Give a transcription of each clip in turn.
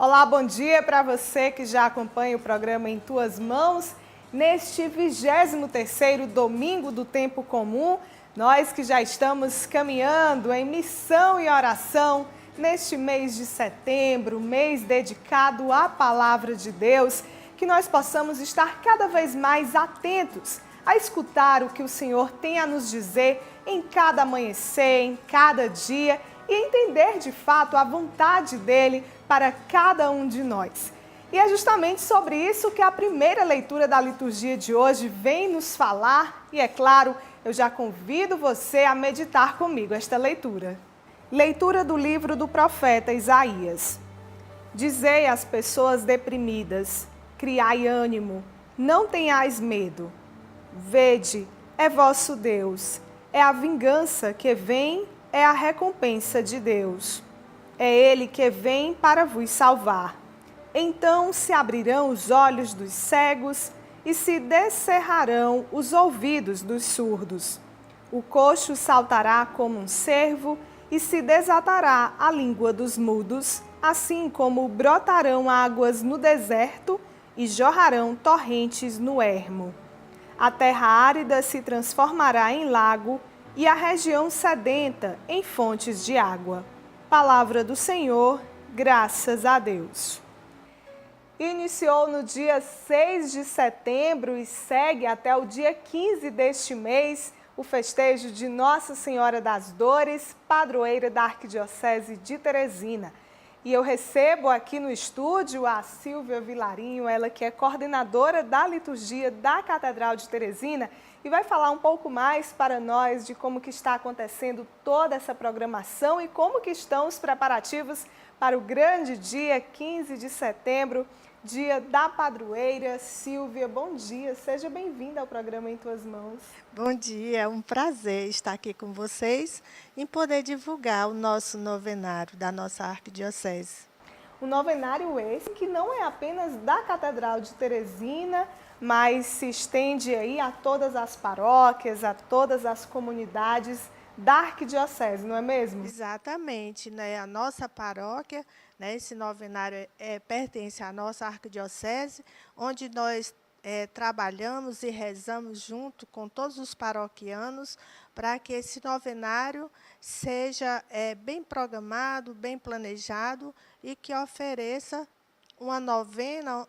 Olá, bom dia para você que já acompanha o programa Em Tuas Mãos. Neste 23º domingo do tempo comum, nós que já estamos caminhando em missão e oração neste mês de setembro, mês dedicado à Palavra de Deus, que nós possamos estar cada vez mais atentos a escutar o que o Senhor tem a nos dizer em cada amanhecer, em cada dia e entender de fato a vontade dEle para cada um de nós. E é justamente sobre isso que a primeira leitura da liturgia de hoje vem nos falar e, é claro, eu já convido você a meditar comigo esta leitura. Leitura do livro do profeta Isaías. Dizei às pessoas deprimidas, criai ânimo, não tenhais medo. Vede, é vosso Deus, é a vingança que vem, é a recompensa de Deus. É Ele que vem para vos salvar. Então se abrirão os olhos dos cegos e se descerrarão os ouvidos dos surdos. O coxo saltará como um cervo e se desatará a língua dos mudos, assim como brotarão águas no deserto e jorrarão torrentes no ermo. A terra árida se transformará em lago e a região sedenta em fontes de água. Palavra do Senhor, graças a Deus. Iniciou no dia 6 de setembro e segue até o dia 15 deste mês o festejo de Nossa Senhora das Dores, padroeira da Arquidiocese de Teresina. E eu recebo aqui no estúdio a Silvia Vilarinho, ela que é coordenadora da liturgia da Catedral de Teresina e vai falar um pouco mais para nós de como que está acontecendo toda essa programação e como que estão os preparativos para o grande dia 15 de setembro, dia da padroeira. Silvia, bom dia, seja bem-vinda ao programa Em Tuas Mãos. Bom dia, é um prazer estar aqui com vocês e poder divulgar o nosso novenário da nossa arquidiocese. O novenário esse que não é apenas da Catedral de Teresina, mas se estende aí a todas as paróquias, a todas as comunidades da arquidiocese, não é mesmo? Exatamente, né? A nossa paróquia, né? Esse novenário pertence à nossa arquidiocese, onde nós trabalhamos e rezamos junto com todos os paroquianos para que esse novenário seja bem programado, bem planejado e que ofereça uma novena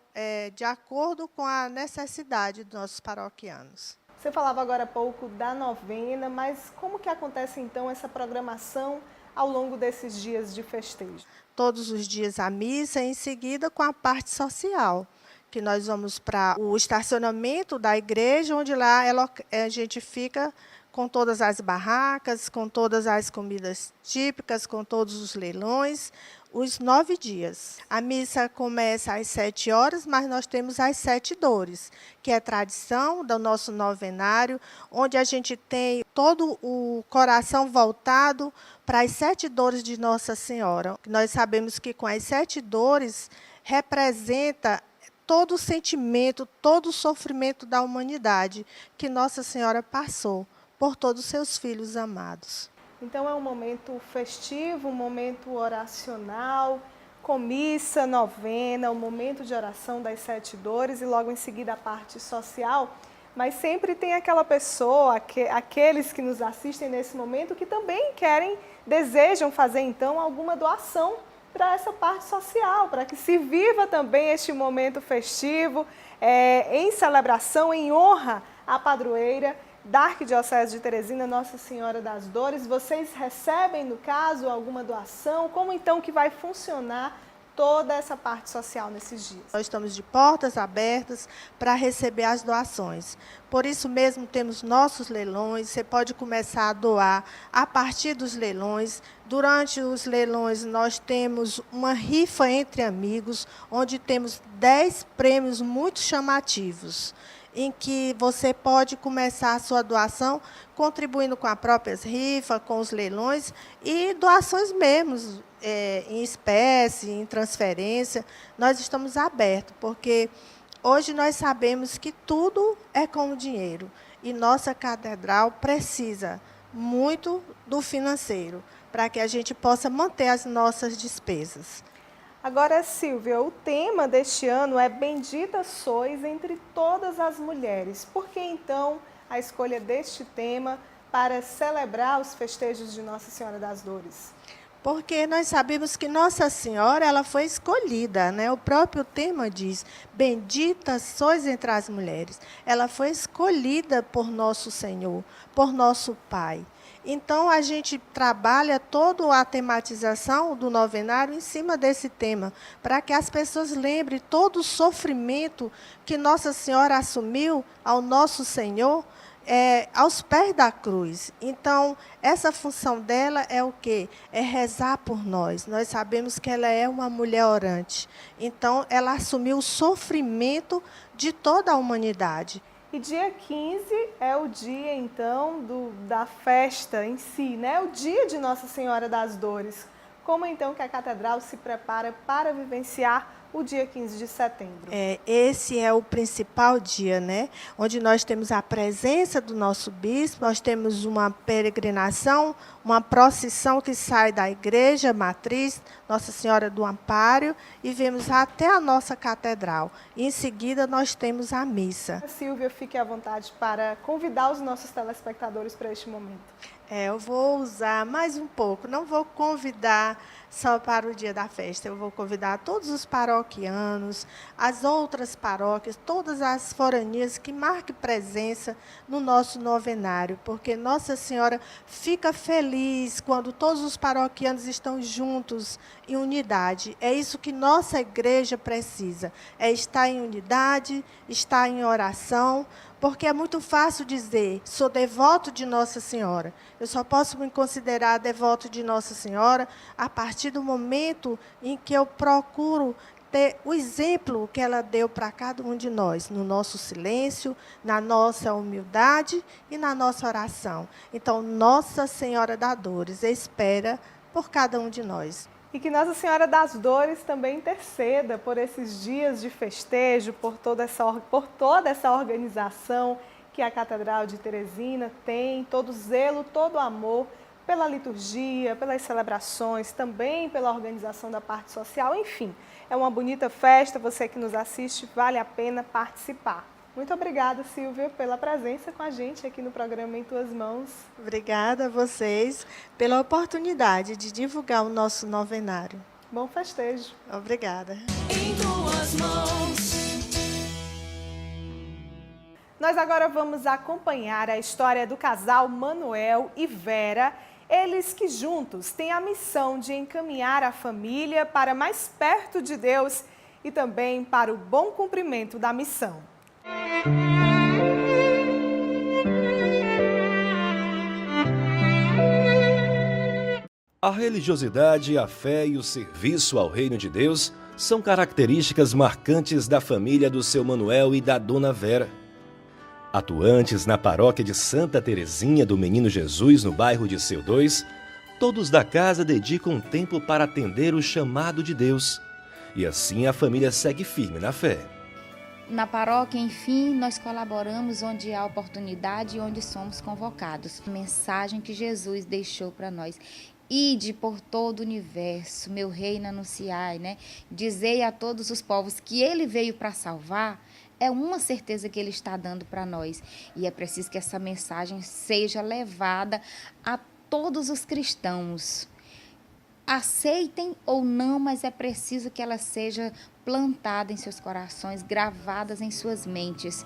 de acordo com a necessidade dos nossos paroquianos. Você falava agora há pouco da novena, mas como que acontece então essa programação ao longo desses dias de festejo? Todos os dias a missa, em seguida com a parte social, que nós vamos para o estacionamento da igreja, onde lá a gente fica com todas as barracas, com todas as comidas típicas, com todos os leilões, os 9 dias. A missa começa às 7 horas, mas nós temos as 7 dores, que é tradição do nosso novenário, onde a gente tem todo o coração voltado para as 7 dores de Nossa Senhora. Nós sabemos que com as 7 dores representa todo o sentimento, todo o sofrimento da humanidade que Nossa Senhora passou por todos os seus filhos amados. Então é um momento festivo, um momento oracional, com missa, novena, um momento de oração das 7 dores e logo em seguida a parte social. Mas sempre tem aquela pessoa, aqueles que nos assistem nesse momento que também desejam fazer então alguma doação para essa parte social, para que se viva também este momento festivo, em celebração, em honra à padroeira da Arquidiocese de Teresina, Nossa Senhora das Dores. Vocês recebem, no caso, alguma doação? Como então que vai funcionar toda essa parte social nesses dias? Nós estamos de portas abertas para receber as doações. Por isso mesmo temos nossos leilões, você pode começar a doar a partir dos leilões. Durante os leilões nós temos uma rifa entre amigos, onde temos 10 prêmios muito chamativos, em que você pode começar a sua doação contribuindo com a própria rifa, com os leilões e doações mesmo, em espécie, em transferência. Nós estamos abertos, porque hoje nós sabemos que tudo é com o dinheiro e nossa catedral precisa muito do financeiro para que a gente possa manter as nossas despesas. Agora, Silvia, o tema deste ano é Bendita sois entre todas as mulheres. Por que então a escolha deste tema para celebrar os festejos de Nossa Senhora das Dores? Porque nós sabemos que Nossa Senhora, ela foi escolhida, né? O próprio tema diz: bendita sois entre as mulheres. Ela foi escolhida por nosso Senhor, por nosso Pai. Então, a gente trabalha toda a tematização do novenário em cima desse tema, para que as pessoas lembrem todo o sofrimento que Nossa Senhora assumiu ao nosso Senhor, aos pés da cruz. Então, essa função dela é o quê? É rezar por nós. Nós sabemos que ela é uma mulher orante. Então, ela assumiu o sofrimento de toda a humanidade. E dia 15 é o dia, então, da festa em si, né? O dia de Nossa Senhora das Dores. Como, então, que a Catedral se prepara para vivenciar o dia 15 de setembro? Esse é o principal dia, né? Onde nós temos a presença do nosso bispo, nós temos uma peregrinação, uma procissão que sai da igreja matriz, Nossa Senhora do Amparo, e vemos até a nossa catedral. E, em seguida, nós temos a missa. Silvia, fique à vontade para convidar os nossos telespectadores para este momento. Eu vou usar mais um pouco, não vou convidar só para o dia da festa, eu vou convidar todos os paroquianos, as outras paróquias, todas as foranias que marquem presença no nosso novenário, porque Nossa Senhora fica feliz quando todos os paroquianos estão juntos, em unidade. É isso que nossa igreja precisa, é estar em unidade, estar em oração, porque é muito fácil dizer, sou devoto de Nossa Senhora. Eu só posso me considerar devoto de Nossa Senhora a partir do momento em que eu procuro ter o exemplo que ela deu para cada um de nós, no nosso silêncio, na nossa humildade e na nossa oração. Então, Nossa Senhora das Dores espera por cada um de nós. E que Nossa Senhora das Dores também interceda por esses dias de festejo, por toda essa organização que a Catedral de Teresina tem, todo zelo, todo amor pela liturgia, pelas celebrações, também pela organização da parte social, enfim. É uma bonita festa, você que nos assiste, vale a pena participar. Muito obrigada, Silvia, pela presença com a gente aqui no programa Em Tuas Mãos. Obrigada a vocês pela oportunidade de divulgar o nosso novenário. Bom festejo. Obrigada. Em Tuas Mãos. Nós agora vamos acompanhar a história do casal Manuel e Vera, eles que juntos têm a missão de encaminhar a família para mais perto de Deus e também para o bom cumprimento da missão. A religiosidade, a fé e o serviço ao reino de Deus são características marcantes da família do seu Manuel e da dona Vera. Atuantes na paróquia de Santa Teresinha do Menino Jesus, no bairro de Seu Dois, todos da casa dedicam tempo para atender o chamado de Deus. E assim a família segue firme na fé. Na paróquia, enfim, nós colaboramos onde há oportunidade e onde somos convocados. A mensagem que Jesus deixou para nós. Ide por todo o universo, meu reino anunciai, né? Dizei a todos os povos que ele veio para salvar, é uma certeza que ele está dando para nós. E é preciso que essa mensagem seja levada a todos os cristãos. Aceitem ou não, mas é preciso que ela seja plantada em seus corações, gravadas em suas mentes.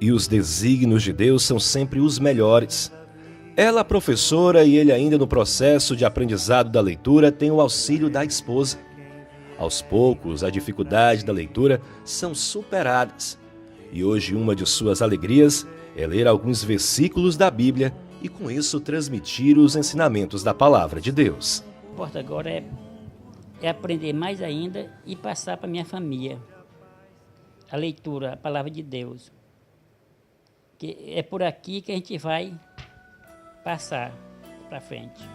E os desígnios de Deus são sempre os melhores. Ela, professora, e ele ainda no processo de aprendizado da leitura, tem o auxílio da esposa. Aos poucos, a dificuldade da leitura são superadas. E hoje uma de suas alegrias é ler alguns versículos da Bíblia e com isso transmitir os ensinamentos da Palavra de Deus. O que importa agora é aprender mais ainda e passar para a minha família a leitura, a Palavra de Deus. Que é por aqui que a gente vai passar para frente.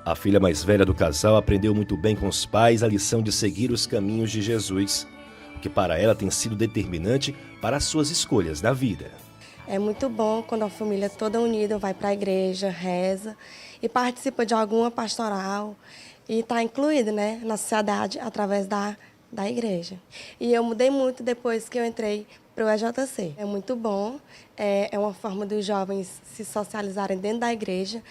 A filha mais velha do casal aprendeu muito bem com os pais a lição de seguir os caminhos de Jesus, o que para ela tem sido determinante para as suas escolhas na vida. É muito bom quando a família toda unida vai para a igreja, reza e participa de alguma pastoral e está incluída, né, na sociedade através da igreja. E eu mudei muito depois que eu entrei para o EJC. É muito bom, é uma forma dos jovens se socializarem dentro da igreja,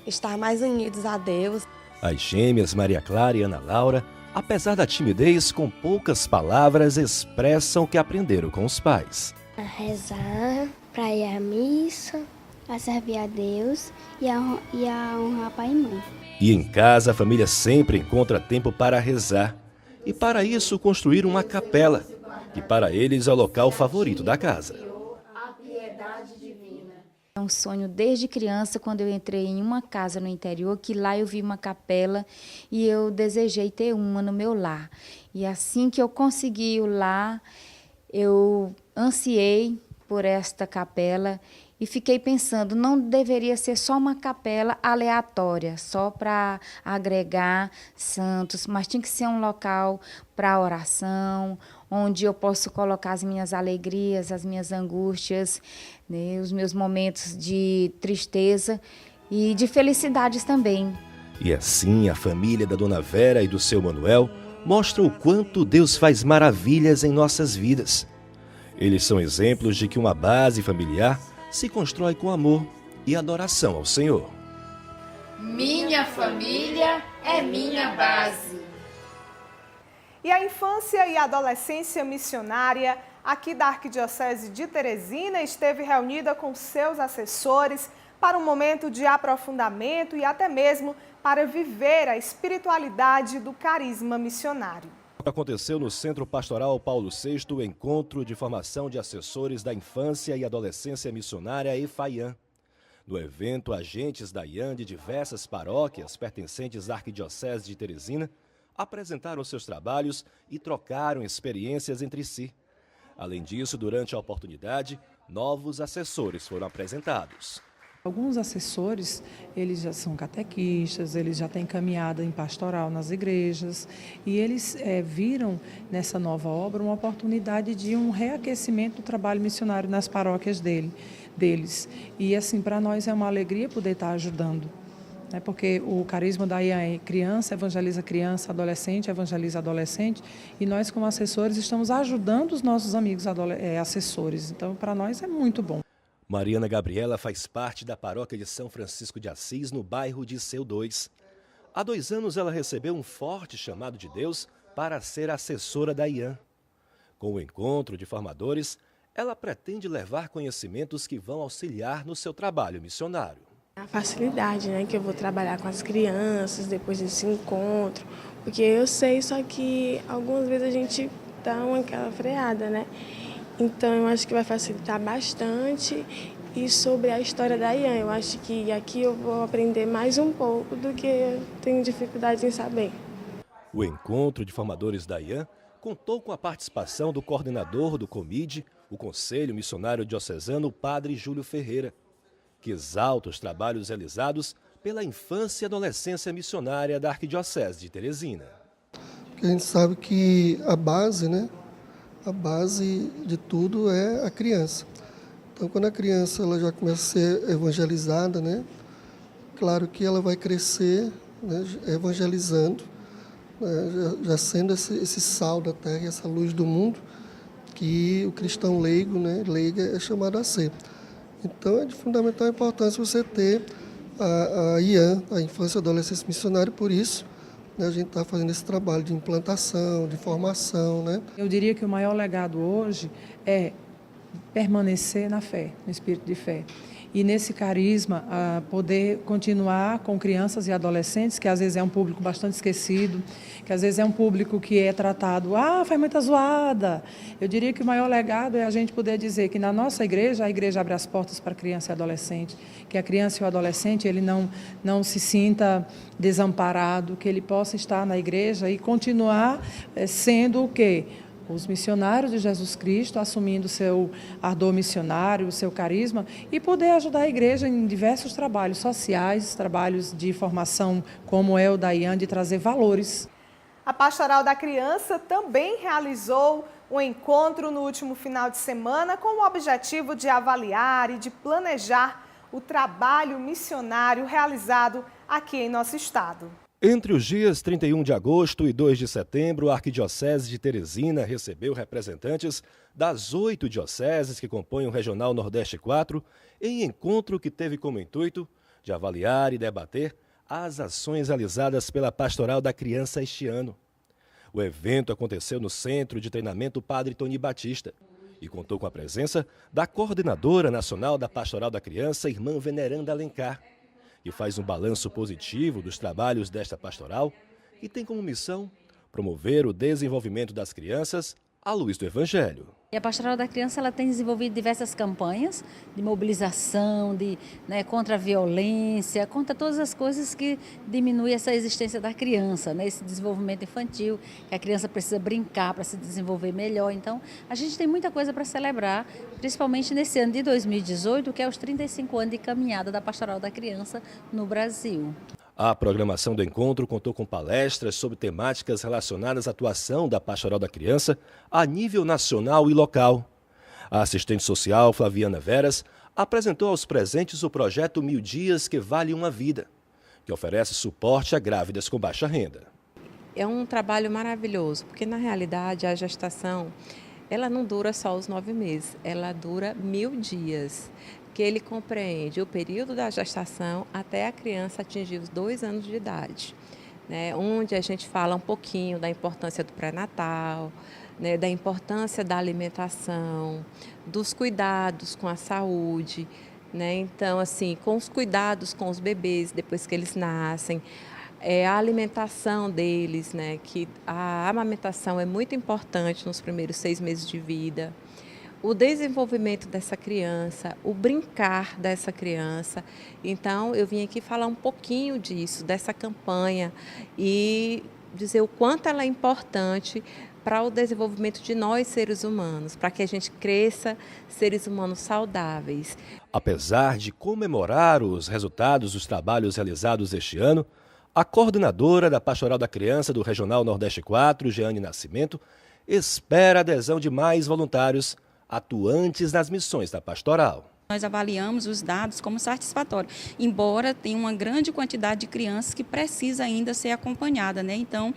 estar mais unidos a Deus. As gêmeas Maria Clara e Ana Laura, apesar da timidez, com poucas palavras, expressam o que aprenderam com os pais. A rezar, para ir à missa, a servir a Deus e a honrar pai e mãe. E em casa a família sempre encontra tempo para rezar. E para isso construir uma capela, que para eles é o local favorito da casa. É um sonho desde criança, quando eu entrei em uma casa no interior, que lá eu vi uma capela e eu desejei ter uma no meu lar. E assim que eu consegui o lar, eu ansiei por esta capela e fiquei pensando, não deveria ser só uma capela aleatória, só para agregar santos, mas tinha que ser um local para oração, onde eu posso colocar as minhas alegrias, as minhas angústias, né, os meus momentos de tristeza e de felicidades também. E assim a família da Dona Vera e do seu Manuel mostra o quanto Deus faz maravilhas em nossas vidas. Eles são exemplos de que uma base familiar se constrói com amor e adoração ao Senhor. Minha família é minha base. E a infância e adolescência missionária aqui da Arquidiocese de Teresina esteve reunida com seus assessores para um momento de aprofundamento e até mesmo para viver a espiritualidade do carisma missionário. Aconteceu no Centro Pastoral Paulo VI o encontro de formação de assessores da infância e adolescência missionária EFAIAN. No evento, agentes da IAN de diversas paróquias pertencentes à Arquidiocese de Teresina apresentaram seus trabalhos e trocaram experiências entre si. Além disso, durante a oportunidade, novos assessores foram apresentados. Alguns assessores, eles já são catequistas, eles já têm caminhada em pastoral nas igrejas e eles viram nessa nova obra uma oportunidade de um reaquecimento do trabalho missionário nas paróquias deles. E assim, para nós é uma alegria poder estar ajudando, né? Porque o carisma da IAN é criança evangeliza criança, adolescente evangeliza adolescente e nós como assessores estamos ajudando os nossos amigos assessores. Então, para nós é muito bom. Mariana Gabriela faz parte da paróquia de São Francisco de Assis, no bairro de Seu 2. Há 2 anos ela recebeu um forte chamado de Deus para ser assessora da IAN. Com o encontro de formadores, ela pretende levar conhecimentos que vão auxiliar no seu trabalho missionário. A facilidade, né, que eu vou trabalhar com as crianças depois desse encontro, porque eu sei, só que algumas vezes a gente dá aquela freada, né? Então, eu acho que vai facilitar bastante. E sobre a história da IAN, eu acho que aqui eu vou aprender mais um pouco do que eu tenho dificuldade em saber. O encontro de formadores da IAN contou com a participação do coordenador do COMID, o Conselho Missionário Diocesano, o Padre Júlio Ferreira, que exalta os trabalhos realizados pela infância e adolescência missionária da Arquidiocese de Teresina. Porque a gente sabe que a base, né? A base de tudo é a criança. Então, quando a criança ela já começa a ser evangelizada, né? Claro que ela vai crescer, né? Evangelizando, né? Já sendo esse sal da terra, essa luz do mundo, que o cristão leigo, né? Leiga é chamado a ser. Então, é de fundamental importância você ter a IAN, a Infância e Adolescência Missionária, por isso, a gente está fazendo esse trabalho de implantação, de formação, né? Eu diria que o maior legado hoje é permanecer na fé, no espírito de fé. E nesse carisma, poder continuar com crianças e adolescentes, que às vezes é um público bastante esquecido, que às vezes é um público que é tratado, faz muita zoada. Eu diria que o maior legado é a gente poder dizer que na nossa igreja, a igreja abre as portas para a criança e adolescente, que a criança e o adolescente ele não se sinta desamparado, que ele possa estar na igreja e continuar sendo o quê? Os missionários de Jesus Cristo, assumindo o seu ardor missionário, o seu carisma, e poder ajudar a igreja em diversos trabalhos sociais, trabalhos de formação, como é o da IAN, de trazer valores. A Pastoral da Criança também realizou um encontro no último final de semana com o objetivo de avaliar e de planejar o trabalho missionário realizado aqui em nosso estado. Entre os dias 31 de agosto e 2 de setembro, a Arquidiocese de Teresina recebeu representantes das 8 dioceses que compõem o Regional Nordeste 4 em encontro que teve como intuito de avaliar e debater as ações realizadas pela Pastoral da Criança este ano. O evento aconteceu no Centro de Treinamento Padre Tony Batista e contou com a presença da coordenadora nacional da Pastoral da Criança, irmã Veneranda Alencar, que faz um balanço positivo dos trabalhos desta pastoral e tem como missão promover o desenvolvimento das crianças à luz do Evangelho. E a Pastoral da Criança ela tem desenvolvido diversas campanhas de mobilização, contra a violência, contra todas as coisas que diminuem essa existência da criança, esse desenvolvimento infantil, que a criança precisa brincar para se desenvolver melhor. Então, a gente tem muita coisa para celebrar, principalmente nesse ano de 2018, que é os 35 anos de caminhada da Pastoral da Criança no Brasil. A programação do encontro contou com palestras sobre temáticas relacionadas à atuação da Pastoral da Criança a nível nacional e local. A assistente social Flaviana Veras apresentou aos presentes o projeto 1000 Dias que Vale uma Vida, que oferece suporte a grávidas com baixa renda. É um trabalho maravilhoso, porque na realidade a gestação ela não dura só os 9 meses, ela dura 1000 dias. Que ele compreende o período da gestação até a criança atingir os 2 anos de idade, onde a gente fala um pouquinho da importância do pré-natal, da importância da alimentação, dos cuidados com a saúde, então, assim, com os cuidados com os bebês depois que eles nascem, a alimentação deles, que a amamentação é muito importante nos primeiros 6 meses de vida, o desenvolvimento dessa criança, o brincar dessa criança. Então, eu vim aqui falar um pouquinho disso, dessa campanha e dizer o quanto ela é importante para o desenvolvimento de nós, seres humanos, para que a gente cresça seres humanos saudáveis. Apesar de comemorar os resultados dos trabalhos realizados este ano, a coordenadora da Pastoral da Criança do Regional Nordeste 4, Jeane Nascimento, espera a adesão de mais voluntários atuantes nas missões da pastoral. Nós avaliamos os dados como satisfatórios, embora tenha uma grande quantidade de crianças que precisa ainda ser acompanhada, Então,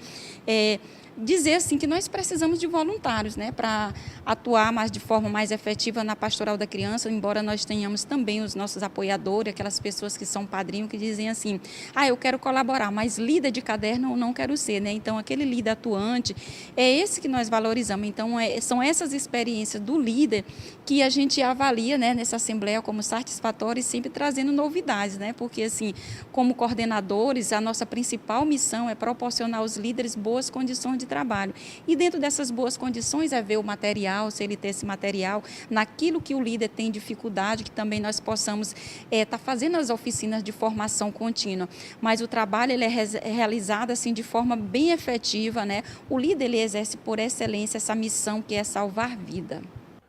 dizer assim que nós precisamos de voluntários, para atuar de forma mais efetiva na Pastoral da Criança, embora nós tenhamos também os nossos apoiadores, aquelas pessoas que são padrinhos que dizem assim, eu quero colaborar, mas líder de caderno eu não quero ser, Então, aquele líder atuante, é esse que nós valorizamos. Então, são essas experiências do líder que a gente avalia, nessa Assembleia como satisfatórias, sempre trazendo novidades, Porque, assim, como coordenadores, a nossa principal missão é proporcionar aos líderes boas condições de trabalho. E dentro dessas boas condições é ver o material, se ele tem esse material, naquilo que o líder tem dificuldade, que também nós possamos estar fazendo as oficinas de formação contínua. Mas o trabalho ele é realizado assim, de forma bem efetiva, O líder ele exerce por excelência essa missão que é salvar vida.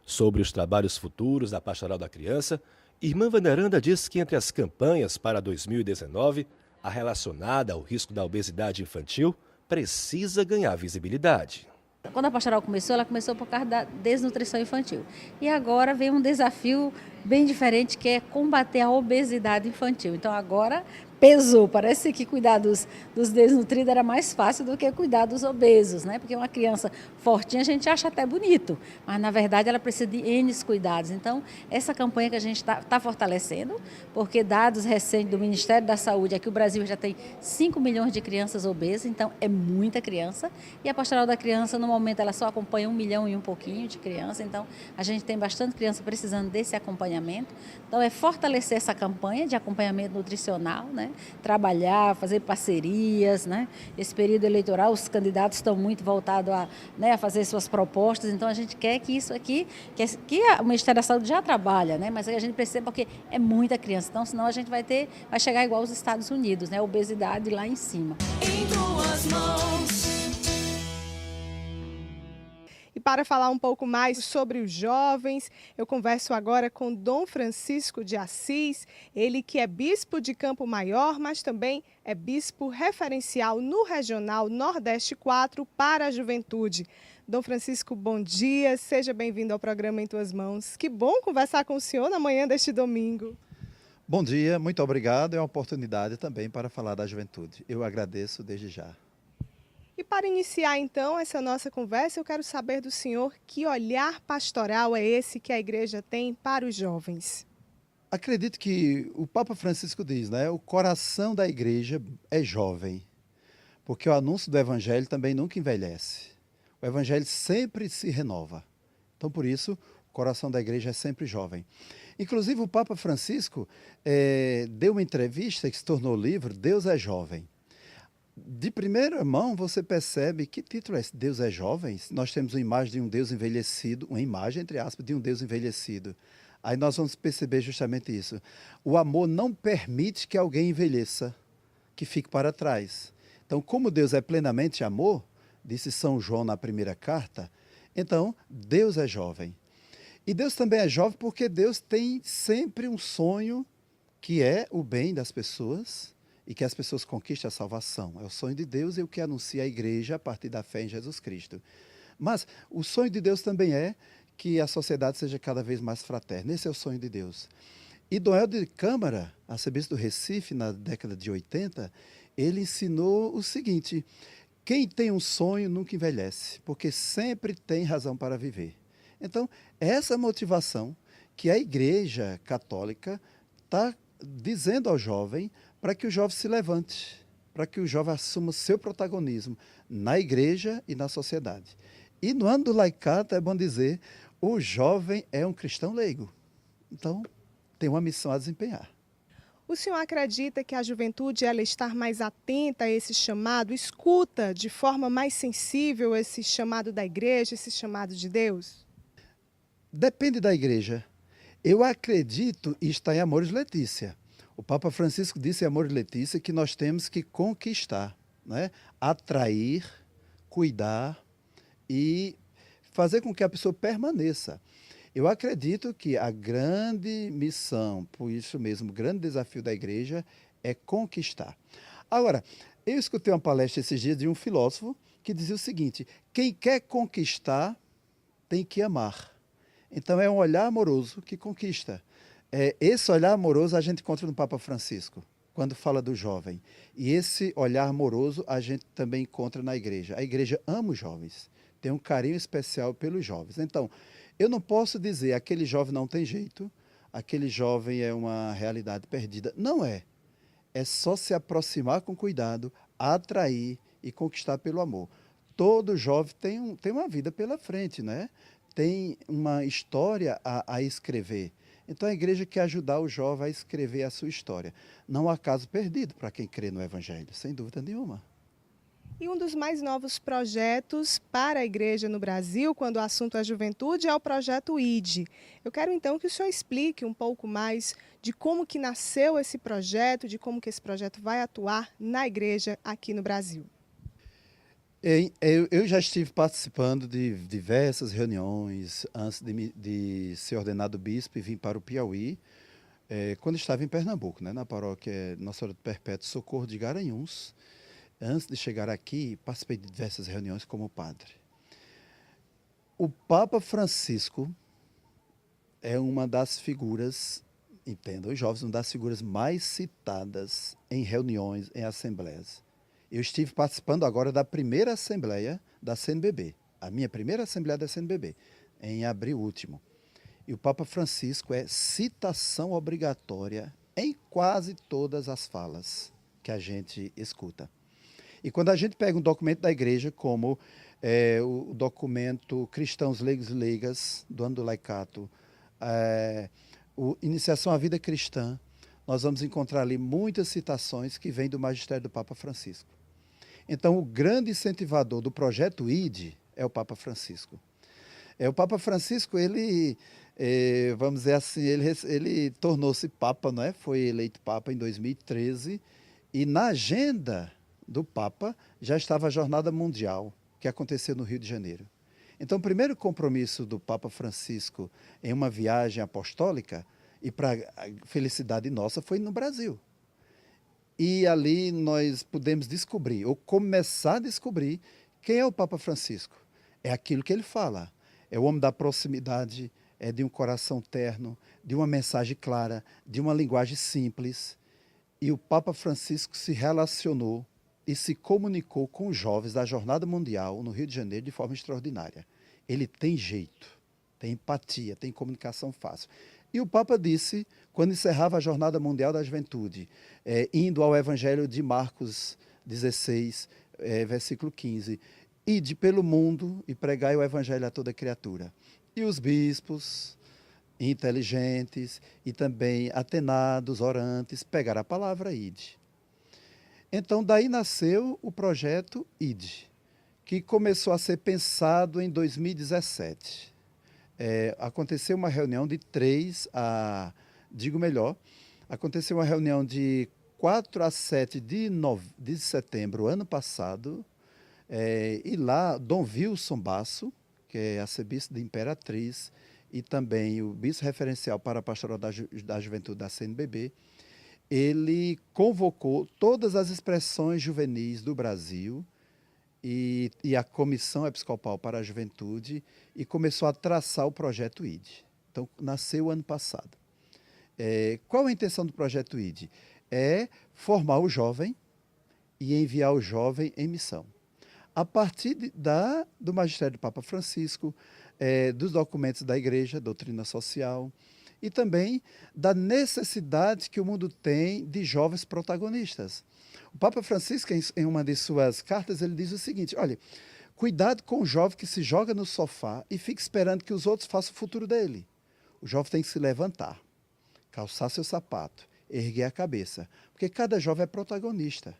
Sobre os trabalhos futuros da Pastoral da Criança, irmã Veneranda diz que entre as campanhas para 2019, a relacionada ao risco da obesidade infantil precisa ganhar visibilidade. Quando a pastoral começou, ela começou por causa da desnutrição infantil. E agora vem um desafio bem diferente, que é combater a obesidade infantil. Então agora pesou, parece que cuidar dos desnutridos era mais fácil do que cuidar dos obesos, Porque uma criança fortinha a gente acha até bonito, mas na verdade ela precisa de N cuidados. Então essa campanha que a gente está fortalecendo, porque dados recentes do Ministério da Saúde é que o Brasil já tem 5 milhões de crianças obesas, então é muita criança, e a Pastoral da Criança no momento ela só acompanha 1 milhão e um pouquinho de crianças, então a gente tem bastante criança precisando desse acompanhamento. Então é fortalecer essa campanha de acompanhamento nutricional, Trabalhar, fazer parcerias, Esse período eleitoral, os candidatos estão muito voltados a fazer suas propostas, então a gente quer que isso aqui, que o Ministério da Saúde já trabalha, Mas a gente precisa, porque é muita criança, então senão a gente vai chegar igual aos Estados Unidos, A obesidade lá em cima. Em tuas mãos. E para falar um pouco mais sobre os jovens, eu converso agora com Dom Francisco de Assis, ele que é bispo de Campo Maior, mas também é bispo referencial no Regional Nordeste 4 para a Juventude. Dom Francisco, bom dia, seja bem-vindo ao programa Em Tuas Mãos. Que bom conversar com o senhor na manhã deste domingo. Bom dia, muito obrigado. É uma oportunidade também para falar da juventude. Eu agradeço desde já. E para iniciar então essa nossa conversa, eu quero saber do senhor que olhar pastoral é esse que a igreja tem para os jovens. Acredito que o Papa Francisco diz, né? O coração da igreja é jovem, porque o anúncio do evangelho também nunca envelhece. O evangelho sempre se renova. Então, por isso, o coração da igreja é sempre jovem. Inclusive, o Papa Francisco deu uma entrevista que se tornou livro, Deus é Jovem. De primeira mão, você percebe que título é esse, Deus é Jovem? Nós temos uma imagem de um Deus envelhecido, uma imagem, entre aspas, de um Deus envelhecido. Aí nós vamos perceber justamente isso. O amor não permite que alguém envelheça, que fique para trás. Então, como Deus é plenamente amor, disse São João na primeira carta, então Deus é jovem. E Deus também é jovem porque Deus tem sempre um sonho que é o bem das pessoas, e que as pessoas conquistem a salvação. É o sonho de Deus e o que anuncia a igreja a partir da fé em Jesus Cristo. Mas o sonho de Deus também é que a sociedade seja cada vez mais fraterna. Esse é o sonho de Deus. E Dom Helder de Câmara, arcebispo do Recife, na década de 80, ele ensinou o seguinte: quem tem um sonho nunca envelhece, porque sempre tem razão para viver. Então, essa motivação que a Igreja Católica está dizendo ao jovem, para que o jovem se levante, para que o jovem assuma seu protagonismo na igreja e na sociedade. E no ano do laicato, é bom dizer, o jovem é um cristão leigo. Então, tem uma missão a desempenhar. O senhor acredita que a juventude ela está mais atenta a esse chamado, escuta de forma mais sensível esse chamado da igreja, esse chamado de Deus? Depende da igreja. Eu acredito, e está em Amoris Laetitia. O Papa Francisco disse em Amoris Laetitia que nós temos que conquistar, né? Atrair, cuidar e fazer com que a pessoa permaneça. Eu acredito que a grande missão, por isso mesmo, o grande desafio da igreja é conquistar. Agora, eu escutei uma palestra esses dias de um filósofo que dizia o seguinte: quem quer conquistar tem que amar. Então é um olhar amoroso que conquista. Esse olhar amoroso a gente encontra no Papa Francisco, quando fala do jovem. E esse olhar amoroso a gente também encontra na igreja. A igreja ama os jovens, tem um carinho especial pelos jovens. Então, eu não posso dizer aquele jovem não tem jeito, aquele jovem é uma realidade perdida. Não é. É só se aproximar com cuidado, atrair e conquistar pelo amor. Todo jovem tem uma vida pela frente, né? Tem uma história a escrever. Então a igreja quer ajudar o jovem a escrever a sua história. Não há caso perdido para quem crê no Evangelho, sem dúvida nenhuma. E um dos mais novos projetos para a igreja no Brasil, quando o assunto é juventude, é o projeto ID. Eu quero então que o senhor explique um pouco mais de como que nasceu esse projeto, de como que esse projeto vai atuar na igreja aqui no Brasil. Eu já estive participando de diversas reuniões antes de ser ordenado bispo e vim para o Piauí, quando estava em Pernambuco, né, na paróquia Nossa Senhora do Perpétuo Socorro de Garanhuns. Antes de chegar aqui, participei de diversas reuniões como padre. O Papa Francisco é uma das figuras, entendam os jovens, uma das figuras mais citadas em reuniões, em assembleias. Eu estive participando agora da primeira assembleia da CNBB, a minha primeira assembleia da CNBB, em abril último. E o Papa Francisco é citação obrigatória em quase todas as falas que a gente escuta. E quando a gente pega um documento da igreja, como o documento Cristãos Leigos e Leigas, do ano do laicato, Iniciação à Vida Cristã, nós vamos encontrar ali muitas citações que vêm do magistério do Papa Francisco. Então, o grande incentivador do projeto ID é o Papa Francisco. O Papa Francisco, ele, vamos dizer assim, ele tornou-se Papa, não é? Foi eleito Papa em 2013, e na agenda do Papa já estava a Jornada Mundial, que aconteceu no Rio de Janeiro. Então, o primeiro compromisso do Papa Francisco em uma viagem apostólica, e para a felicidade nossa, foi no Brasil. E ali nós pudemos descobrir, ou começar a descobrir, quem é o Papa Francisco. É aquilo que ele fala. É o homem da proximidade, é de um coração terno, de uma mensagem clara, de uma linguagem simples. E o Papa Francisco se relacionou e se comunicou com os jovens da Jornada Mundial no Rio de Janeiro de forma extraordinária. Ele tem jeito, tem empatia, tem comunicação fácil. E o Papa disse, quando encerrava a Jornada Mundial da Juventude, indo ao Evangelho de Marcos 16, versículo 15, ide pelo mundo e pregai o Evangelho a toda criatura. E os bispos, inteligentes e também atenados, orantes, pegaram a palavra ide. Então, daí nasceu o projeto IDE, que começou a ser pensado em 2017. Aconteceu uma reunião de 3 a... Digo melhor, aconteceu uma reunião de 4 a 7 de setembro, ano passado, e lá, Dom Wilson Basso, que é arcebispo de Imperatriz, e também o bispo referencial para a pastoral da juventude da CNBB, ele convocou todas as expressões juvenis do Brasil e a Comissão Episcopal para a Juventude e começou a traçar o projeto IDE. Então, nasceu ano passado. Qual a intenção do projeto IDE? É formar o jovem e enviar o jovem em missão. A partir do magistério do Papa Francisco, dos documentos da Igreja, doutrina social, e também da necessidade que o mundo tem de jovens protagonistas. O Papa Francisco, em uma de suas cartas, ele diz o seguinte, olha, cuidado com o jovem que se joga no sofá e fica esperando que os outros façam o futuro dele. O jovem tem que se levantar, calçar seu sapato, erguer a cabeça, porque cada jovem é protagonista.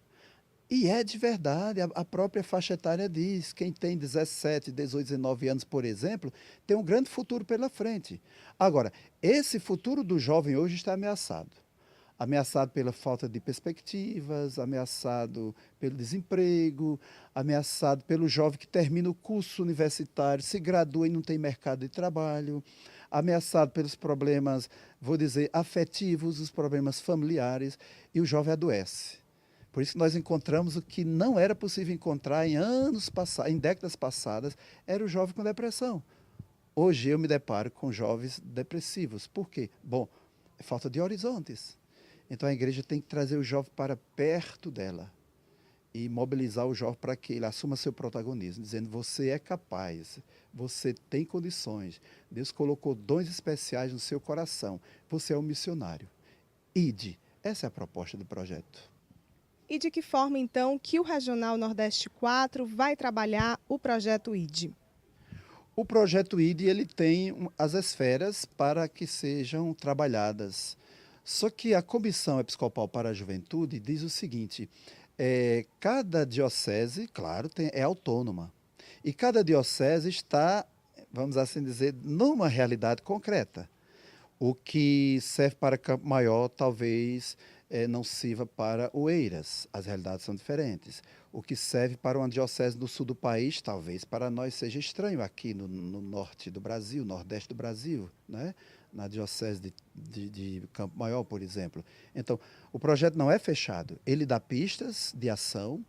E é de verdade, a própria faixa etária diz, quem tem 17, 18, 19 anos, por exemplo, tem um grande futuro pela frente. Agora, esse futuro do jovem hoje está ameaçado. Ameaçado pela falta de perspectivas, ameaçado pelo desemprego, ameaçado pelo jovem que termina o curso universitário, se gradua e não tem mercado de trabalho, ameaçado pelos problemas, vou dizer, afetivos, os problemas familiares, e o jovem adoece. Por isso que nós encontramos o que não era possível encontrar em décadas passadas, era o jovem com depressão. Hoje eu me deparo com jovens depressivos. Por quê? Bom, é falta de horizontes. Então a igreja tem que trazer o jovem para perto dela e mobilizar o jovem para que ele assuma seu protagonismo, dizendo, você é capaz, você tem condições, Deus colocou dons especiais no seu coração, você é um missionário. IDE, essa é a proposta do projeto. E de que forma, então, que o Regional Nordeste 4 vai trabalhar o projeto IDE? O projeto IDE ele tem as esferas para que sejam trabalhadas. Só que a Comissão Episcopal para a Juventude diz o seguinte, cada diocese, claro, é autônoma. E cada diocese está, vamos assim dizer, numa realidade concreta. O que serve para Campo Maior, talvez não sirva para Oeiras. As realidades são diferentes. O que serve para uma diocese do sul do país, talvez para nós seja estranho aqui no norte do Brasil, nordeste do Brasil, né? Na diocese de Campo Maior, por exemplo. Então, o projeto não é fechado. Ele dá pistas de ação,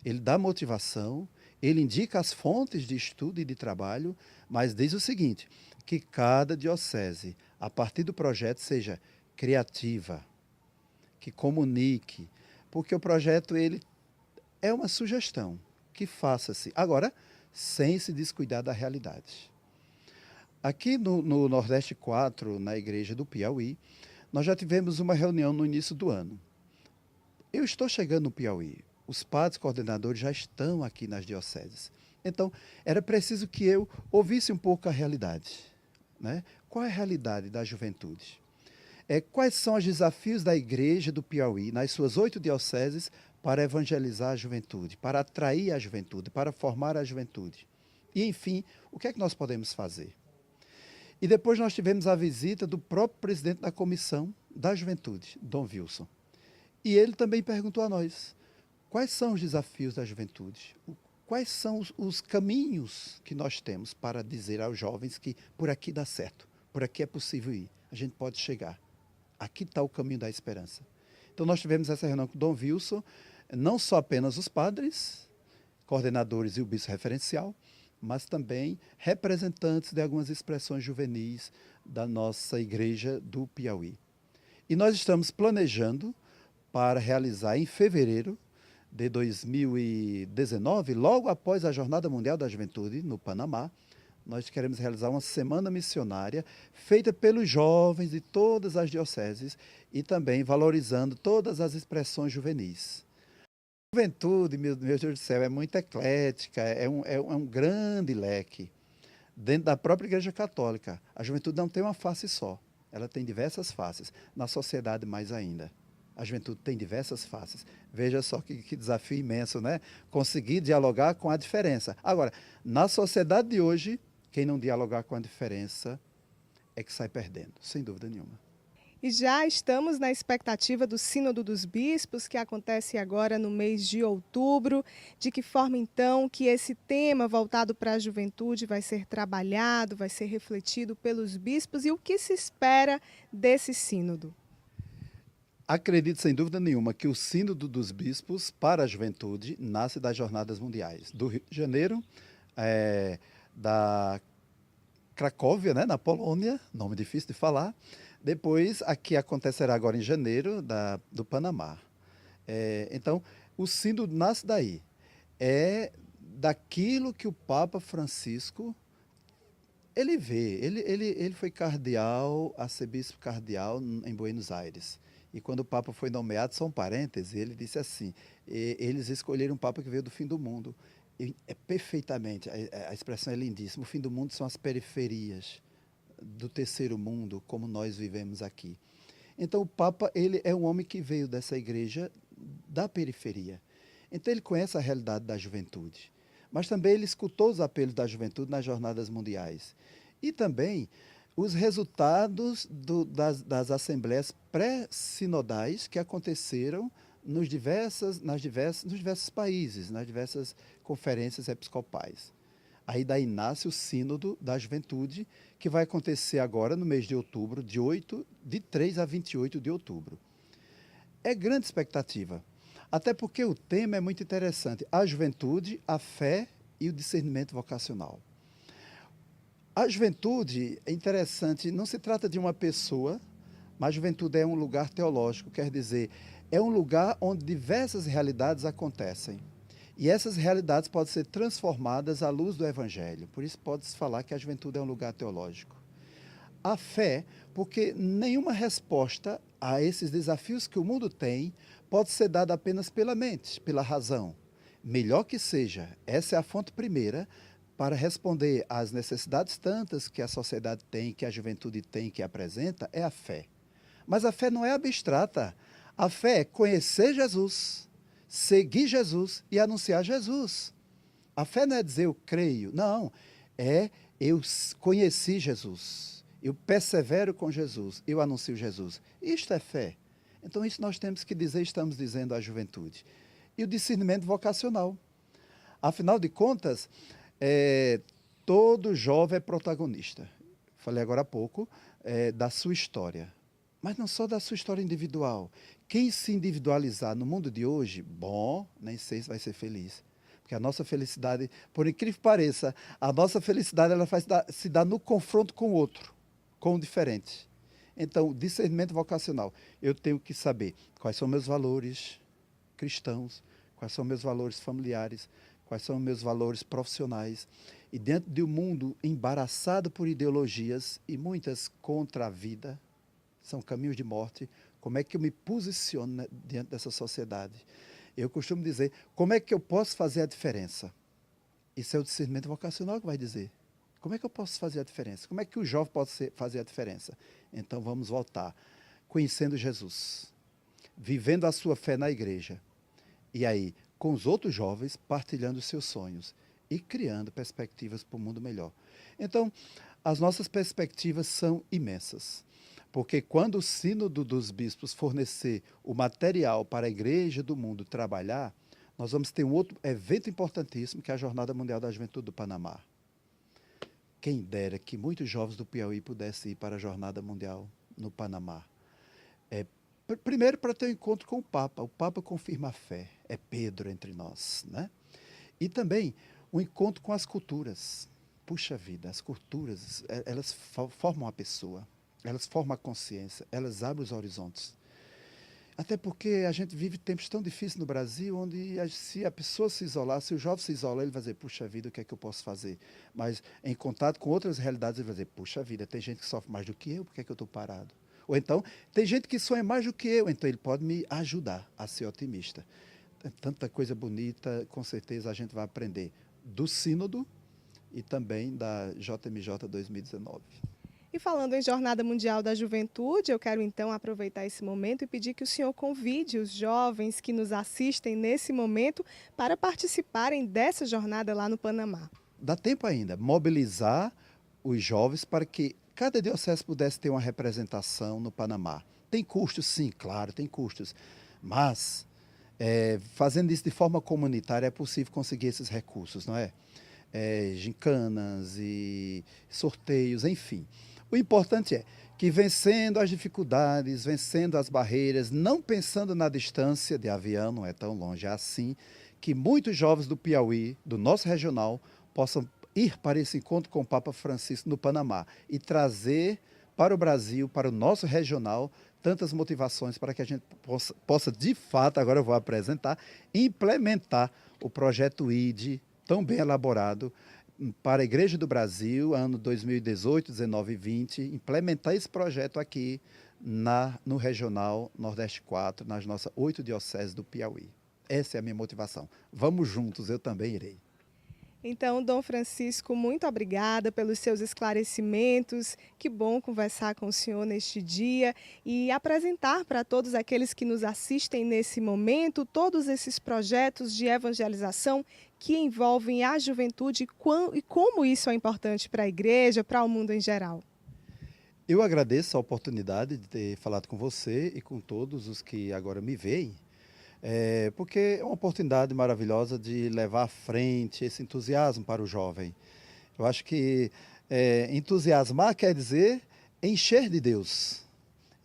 ele dá motivação, ele indica as fontes de estudo e de trabalho, mas diz o seguinte, que cada diocese, a partir do projeto, seja criativa, que comunique, porque o projeto ele é uma sugestão, que faça-se. Agora, sem se descuidar da realidade. Aqui no Nordeste 4, na Igreja do Piauí, nós já tivemos uma reunião no início do ano. Eu estou chegando no Piauí, os padres coordenadores já estão aqui nas dioceses. Então, era preciso que eu ouvisse um pouco a realidade, né? Qual é a realidade da juventude? Quais são os desafios da Igreja do Piauí, nas suas 8 dioceses, para evangelizar a juventude, para atrair a juventude, para formar a juventude? E, enfim, o que é que nós podemos fazer? E depois nós tivemos a visita do próprio presidente da Comissão da Juventude, Dom Wilson. E ele também perguntou a nós, quais são os desafios da juventude? quais são os caminhos que nós temos para dizer aos jovens que por aqui dá certo, por aqui é possível ir, a gente pode chegar. Aqui está o caminho da esperança. Então nós tivemos essa reunião com o Dom Wilson, não só apenas os padres, coordenadores e o bispo referencial, mas também representantes de algumas expressões juvenis da nossa igreja do Piauí. E nós estamos planejando para realizar em fevereiro de 2019, logo após a Jornada Mundial da Juventude, no Panamá, nós queremos realizar uma semana missionária feita pelos jovens de todas as dioceses e também valorizando todas as expressões juvenis. A juventude, meu Deus do céu, é muito eclética, é um grande leque. Dentro da própria Igreja Católica, a juventude não tem uma face só, ela tem diversas faces, na sociedade mais ainda. A juventude tem diversas faces. Veja só que desafio imenso, né? Conseguir dialogar com a diferença. Agora, na sociedade de hoje, quem não dialogar com a diferença é que sai perdendo, sem dúvida nenhuma. E já estamos na expectativa do Sínodo dos Bispos, que acontece agora no mês de outubro. De que forma, então, que esse tema voltado para a juventude vai ser trabalhado, vai ser refletido pelos bispos e o que se espera desse sínodo? Acredito, sem dúvida nenhuma, que o Sínodo dos Bispos para a Juventude nasce das Jornadas Mundiais do Rio de Janeiro, da Cracóvia, né, na Polônia, nome difícil de falar. Depois, aqui acontecerá agora em janeiro, do Panamá. Então, o sínodo nasce daí. É daquilo que o Papa Francisco, ele vê. Ele foi cardeal, arcebispo cardeal em Buenos Aires. E quando o Papa foi nomeado, só um parêntese, ele disse assim, eles escolheram um Papa que veio do fim do mundo. Perfeitamente, a expressão é lindíssima. O fim do mundo são as periferias do terceiro mundo, como nós vivemos aqui. Então, o Papa, ele é um homem que veio dessa igreja da periferia. Então, ele conhece a realidade da juventude. Mas também ele escutou os apelos da juventude nas jornadas mundiais. E também os resultados das assembleias pré-sinodais que aconteceram nos diversos países, nas diversas conferências episcopais. Aí daí nasce o Sínodo da Juventude, que vai acontecer agora no mês de outubro, de 3 a 28 de outubro. É grande expectativa, até porque o tema é muito interessante, a juventude, a fé e o discernimento vocacional. A juventude é interessante, não se trata de uma pessoa, mas a juventude é um lugar teológico, quer dizer, é um lugar onde diversas realidades acontecem. E essas realidades podem ser transformadas à luz do Evangelho. Por isso pode-se falar que a juventude é um lugar teológico. A fé, porque nenhuma resposta a esses desafios que o mundo tem pode ser dada apenas pela mente, pela razão. Melhor que seja, essa é a fonte primeira para responder às necessidades tantas que a sociedade tem, que a juventude tem, que apresenta, é a fé. Mas a fé não é abstrata. A fé é conhecer Jesus, seguir Jesus e anunciar Jesus. A fé não é dizer eu creio, não. É eu conheci Jesus, eu persevero com Jesus, eu anuncio Jesus. Isto é fé. Então isso nós temos que dizer, estamos dizendo à juventude. E o discernimento vocacional. Afinal de contas, todo jovem é protagonista. Falei agora há pouco da sua história. Mas não só da sua história individual. Quem se individualizar no mundo de hoje, bom, nem sei se vai ser feliz. Porque a nossa felicidade, por incrível que pareça, a nossa felicidade ela se dá no confronto com o outro, com o diferente. Então, discernimento vocacional. Eu tenho que saber quais são meus valores cristãos, quais são meus valores familiares, quais são meus valores profissionais. E dentro de um mundo embaraçado por ideologias e muitas contra a vida, são caminhos de morte, como é que eu me posiciono diante dessa sociedade? Eu costumo dizer, como é que eu posso fazer a diferença? Isso é o discernimento vocacional que vai dizer. Como é que eu posso fazer a diferença? Como é que o jovem pode fazer a diferença? Então vamos voltar, conhecendo Jesus, vivendo a sua fé na igreja, e aí, com os outros jovens, partilhando os seus sonhos e criando perspectivas para um mundo melhor. Então, as nossas perspectivas são imensas. Porque quando o Sínodo dos Bispos fornecer o material para a igreja do mundo trabalhar, nós vamos ter um outro evento importantíssimo, que é a Jornada Mundial da Juventude do Panamá. Quem dera que muitos jovens do Piauí pudessem ir para a Jornada Mundial no Panamá. Primeiro, para ter um encontro com o Papa confirma a fé, é Pedro entre nós, né? E também um encontro com as culturas. Puxa vida, as culturas, elas formam a pessoa, elas formam a consciência, elas abrem os horizontes. Até porque a gente vive tempos tão difíceis no Brasil, onde se a pessoa se isolar, se o jovem se isolar, ele vai dizer, puxa vida, o que é que eu posso fazer? Mas em contato com outras realidades, ele vai dizer, puxa vida, tem gente que sofre mais do que eu, por que é que eu estou parado? Ou então, tem gente que sonha mais do que eu, então ele pode me ajudar a ser otimista. Tanta coisa bonita, com certeza a gente vai aprender do Sínodo e também da JMJ 2019. E falando em Jornada Mundial da Juventude, eu quero então aproveitar esse momento e pedir que o senhor convide os jovens que nos assistem nesse momento para participarem dessa jornada lá no Panamá. Dá tempo ainda, mobilizar os jovens para que cada diocese pudesse ter uma representação no Panamá. Tem custos, sim, claro, tem custos, mas fazendo isso de forma comunitária é possível conseguir esses recursos, não é? Gincanas e sorteios, enfim. O importante é que vencendo as dificuldades, vencendo as barreiras, não pensando na distância de avião, não é tão longe assim, que muitos jovens do Piauí, do nosso regional, possam ir para esse encontro com o Papa Francisco no Panamá e trazer para o Brasil, para o nosso regional, tantas motivações para que a gente possa de fato, agora eu vou apresentar, implementar o projeto ID, tão bem elaborado, para a Igreja do Brasil, ano 2018, 19 e 20, implementar esse projeto aqui no Regional Nordeste 4, nas nossas 8 dioceses do Piauí. Essa é a minha motivação. Vamos juntos, eu também irei. Então, Dom Francisco, muito obrigada pelos seus esclarecimentos. Que bom conversar com o senhor neste dia e apresentar para todos aqueles que nos assistem nesse momento todos esses projetos de evangelização que envolvem a juventude e como isso é importante para a igreja, para o mundo em geral. Eu agradeço a oportunidade de ter falado com você e com todos os que agora me veem, porque é uma oportunidade maravilhosa de levar à frente esse entusiasmo para o jovem. Eu acho que entusiasmar quer dizer encher de Deus.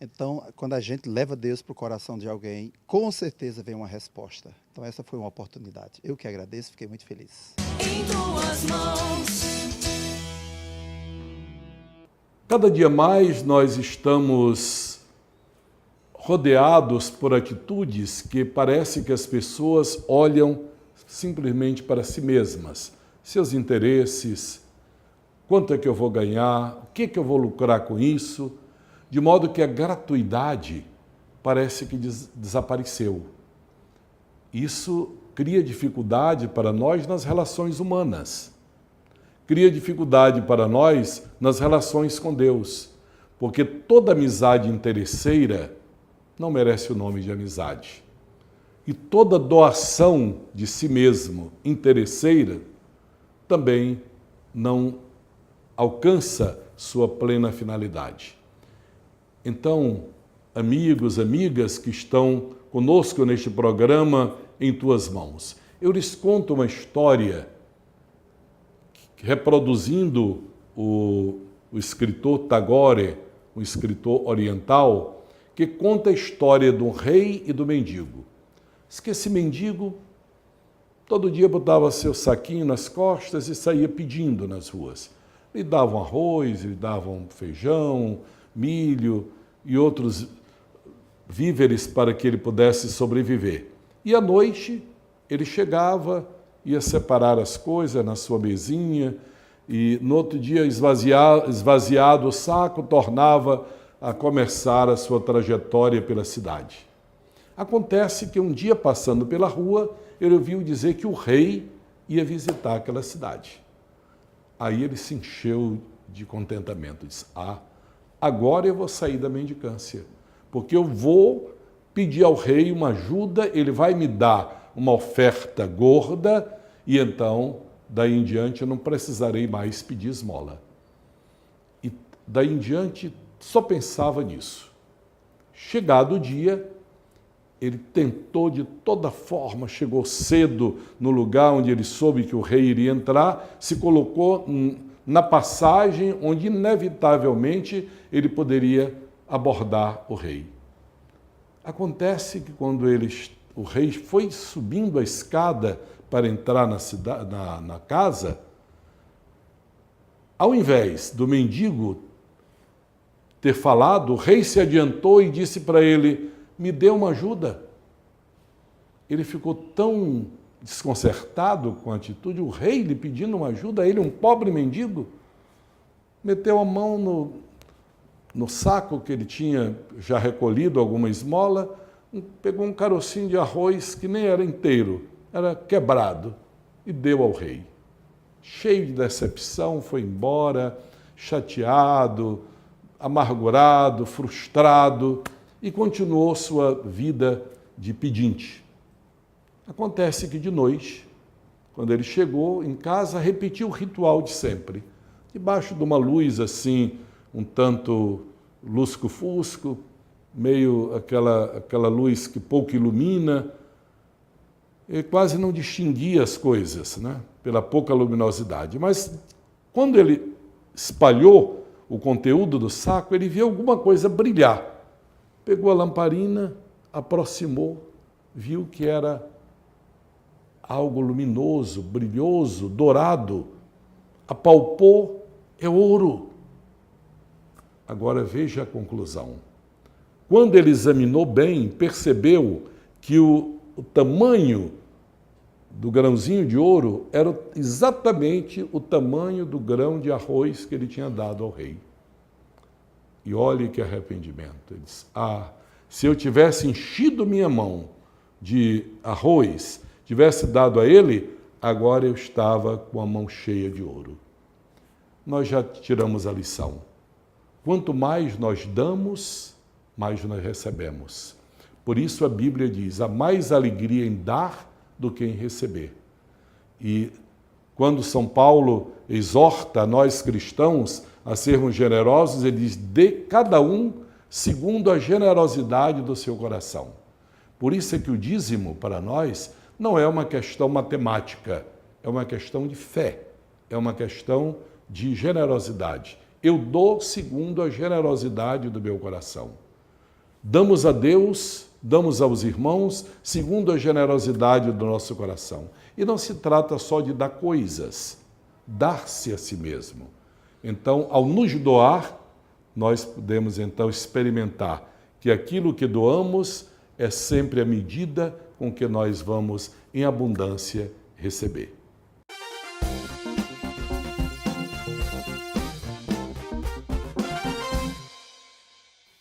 Então, quando a gente leva Deus para o coração de alguém, com certeza vem uma resposta. Então, essa foi uma oportunidade. Eu que agradeço, fiquei muito feliz. Em tuas mãos. Cada dia mais nós estamos rodeados por atitudes que parece que as pessoas olham simplesmente para si mesmas, seus interesses, quanto é que eu vou ganhar, o que é que eu vou lucrar com isso, de modo que a gratuidade parece que desapareceu. Isso cria dificuldade para nós nas relações humanas, cria dificuldade para nós nas relações com Deus, porque toda amizade interesseira não merece o nome de amizade. E toda doação de si mesmo interesseira também não alcança sua plena finalidade. Então, amigos, amigas que estão conosco neste programa Em Tuas Mãos, eu lhes conto uma história reproduzindo o escritor Tagore, um escritor oriental, que conta a história do rei e do mendigo. Diz que esse mendigo todo dia botava seu saquinho nas costas e saía pedindo nas ruas. Lhe davam arroz, lhe davam feijão, milho e outros víveres para que ele pudesse sobreviver. E à noite ele chegava, ia separar as coisas na sua mesinha e no outro dia, esvaziado o saco, tornava a começar a sua trajetória pela cidade. Acontece que um dia, passando pela rua, ele ouviu dizer que o rei ia visitar aquela cidade. Aí ele se encheu de contentamento, disse, agora eu vou sair da mendicância, porque eu vou pedir ao rei uma ajuda, ele vai me dar uma oferta gorda e então, daí em diante, eu não precisarei mais pedir esmola. E daí em diante, só pensava nisso. Chegado o dia, Ele tentou de toda forma, chegou cedo no lugar onde ele soube que o rei iria entrar, se colocou na passagem onde inevitavelmente ele poderia abordar o rei. Acontece que quando o rei foi subindo a escada para entrar na casa, ao invés do mendigo ter falado, o rei se adiantou e disse para ele: me dê uma ajuda. Ele ficou tão desconcertado com a atitude, o rei lhe pedindo uma ajuda, ele, um pobre mendigo, meteu a mão no saco que ele tinha já recolhido alguma esmola, pegou um carocinho de arroz que nem era inteiro, era quebrado, e deu ao rei. Cheio de decepção, foi embora, chateado, amargurado, frustrado, e continuou sua vida de pedinte. Acontece que de noite, quando ele chegou em casa, repetiu o ritual de sempre. Debaixo de uma luz assim, um tanto lusco-fusco, meio aquela luz que pouco ilumina, ele quase não distinguia as coisas, né? Pela pouca luminosidade. Mas quando ele espalhou o conteúdo do saco, ele viu alguma coisa brilhar. Pegou a lamparina, aproximou, viu que era algo luminoso, brilhoso, dourado. Apalpou, é ouro. Agora veja a conclusão. Quando ele examinou bem, percebeu que o tamanho do grãozinho de ouro era exatamente o tamanho do grão de arroz que ele tinha dado ao rei. E olhe que arrependimento. Ele disse: se eu tivesse enchido minha mão de arroz, tivesse dado a ele, agora eu estava com a mão cheia de ouro. Nós já tiramos a lição. Quanto mais nós damos, mais nós recebemos. Por isso a Bíblia diz: há mais alegria em dar do que em receber. E quando São Paulo exorta a nós cristãos a sermos generosos, ele diz: dê cada um segundo a generosidade do seu coração. Por isso é que o dízimo, para nós, não é uma questão matemática, é uma questão de fé, é uma questão de generosidade. Eu dou segundo a generosidade do meu coração. Damos a Deus, damos aos irmãos, segundo a generosidade do nosso coração. E não se trata só de dar coisas, dar-se a si mesmo. Então, ao nos doar, nós podemos então experimentar que aquilo que doamos é sempre a medida com que nós vamos, em abundância, receber.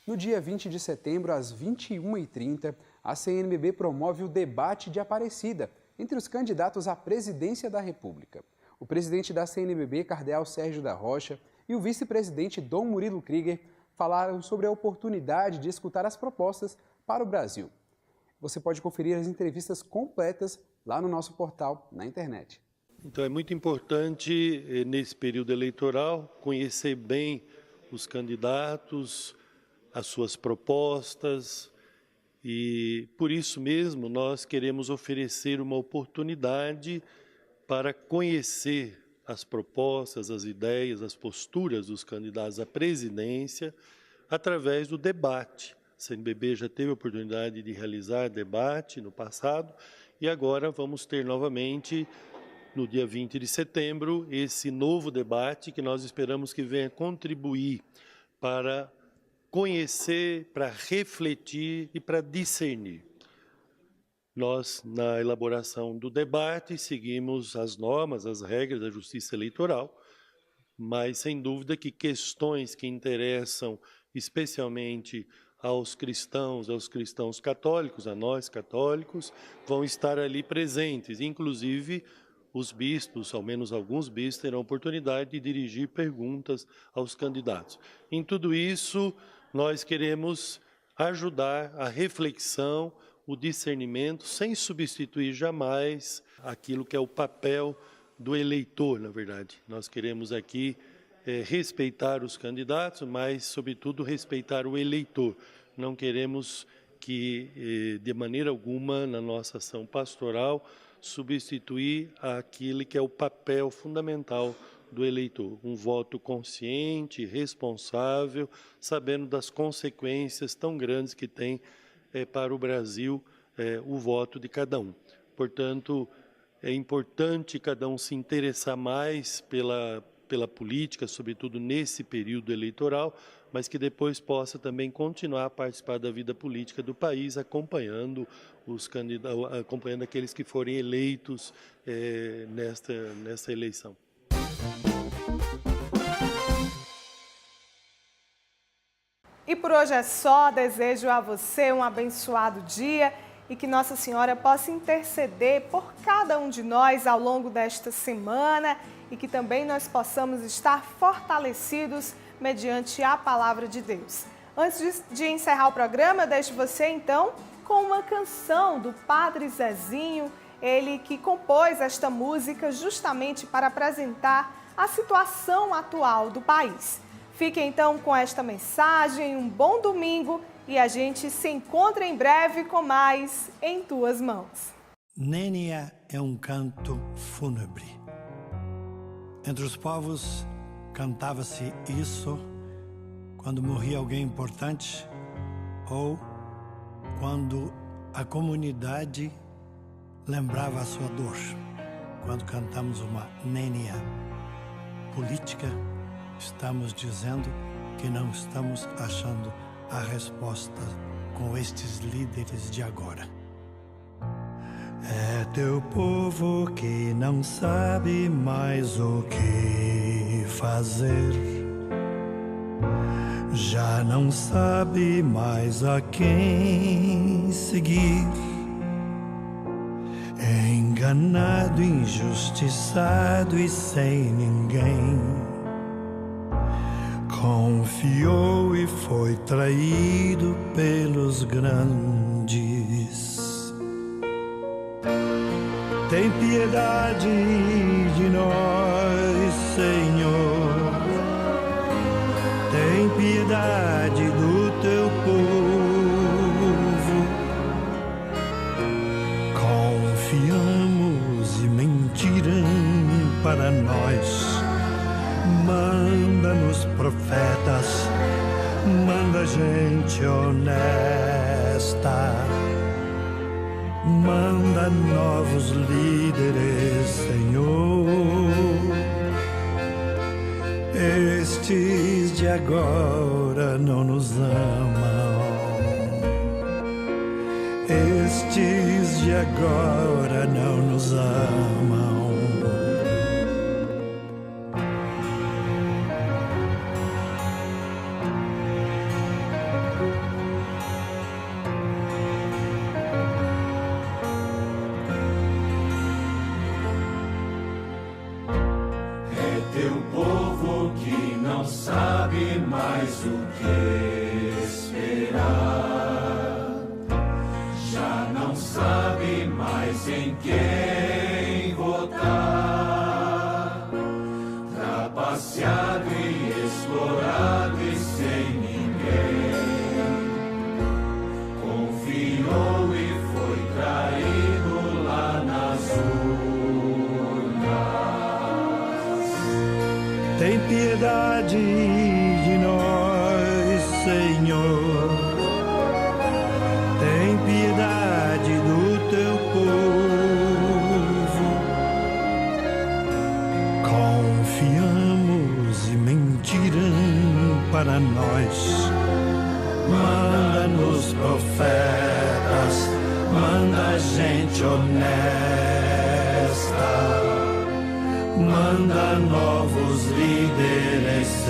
No dia 20 de setembro, às 21h30, a CNBB promove o debate de Aparecida entre os candidatos à presidência da República. O presidente da CNBB, cardeal Sérgio da Rocha, e o vice-presidente Dom Murilo Krieger falaram sobre a oportunidade de escutar as propostas para o Brasil. Você pode conferir as entrevistas completas lá no nosso portal na internet. Então é muito importante, nesse período eleitoral, conhecer bem os candidatos, as suas propostas, e por isso mesmo nós queremos oferecer uma oportunidade para conhecer as propostas, as ideias, as posturas dos candidatos à presidência através do debate. A CNBB já teve a oportunidade de realizar debate no passado e agora vamos ter novamente, no dia 20 de setembro, esse novo debate que nós esperamos que venha contribuir para conhecer, para refletir e para discernir. Nós, na elaboração do debate, seguimos as normas, as regras da Justiça Eleitoral, mas sem dúvida que questões que interessam especialmente aos cristãos católicos, a nós católicos, vão estar ali presentes. Inclusive, os bispos, ao menos alguns bispos, terão oportunidade de dirigir perguntas aos candidatos. Em tudo isso, nós queremos ajudar a reflexão, o discernimento, sem substituir jamais aquilo que é o papel do eleitor, na verdade. Nós queremos aqui respeitar os candidatos, mas, sobretudo, respeitar o eleitor. Não queremos que, de maneira alguma, na nossa ação pastoral, substituir aquele que é o papel fundamental do eleitor, um voto consciente, responsável, sabendo das consequências tão grandes que tem para o Brasil o voto de cada um. Portanto, é importante cada um se interessar mais pela política, sobretudo nesse período eleitoral, mas que depois possa também continuar a participar da vida política do país, acompanhando os candidatos, acompanhando aqueles que forem eleitos nesta eleição. E por hoje é só. Desejo a você um abençoado dia e que Nossa Senhora possa interceder por cada um de nós ao longo desta semana e que também nós possamos estar fortalecidos mediante a palavra de Deus. Antes de encerrar o programa, eu deixo você então com uma canção do Padre Zezinho, ele que compôs esta música justamente para apresentar a situação atual do país. Fique então com esta mensagem, um bom domingo e a gente se encontra em breve com mais Em Tuas Mãos. Nênia é um canto fúnebre. Entre os povos cantava-se isso quando morria alguém importante ou quando a comunidade lembrava a sua dor. Quando cantamos uma nênia política, estamos dizendo que não estamos achando a resposta com estes líderes de agora. É teu povo que não sabe mais o que fazer, já não sabe mais a quem seguir. Enganado, injustiçado e sem ninguém, confiou e foi traído pelos grandes. Tem piedade de nós, Senhor. Tem piedade do teu povo. Confiamos e mentiram para nós. Manda-nos profetas, manda gente honesta, manda novos líderes, Senhor. Estes de agora não nos amam, estes de agora não nos amam. Mais o que esperar, já não sabe mais em quem votar, trapaceado e explorado e sem ninguém, confiou e foi traído lá nas urnas. Tem piedade de nós, Senhor. Tem piedade do teu povo. Confiamos e mentiram para nós. Manda-nos profetas, manda gente honesta, manda novos líderes, Senhor.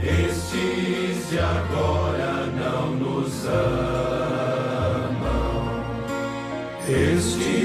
Estes de agora não nos amam, estes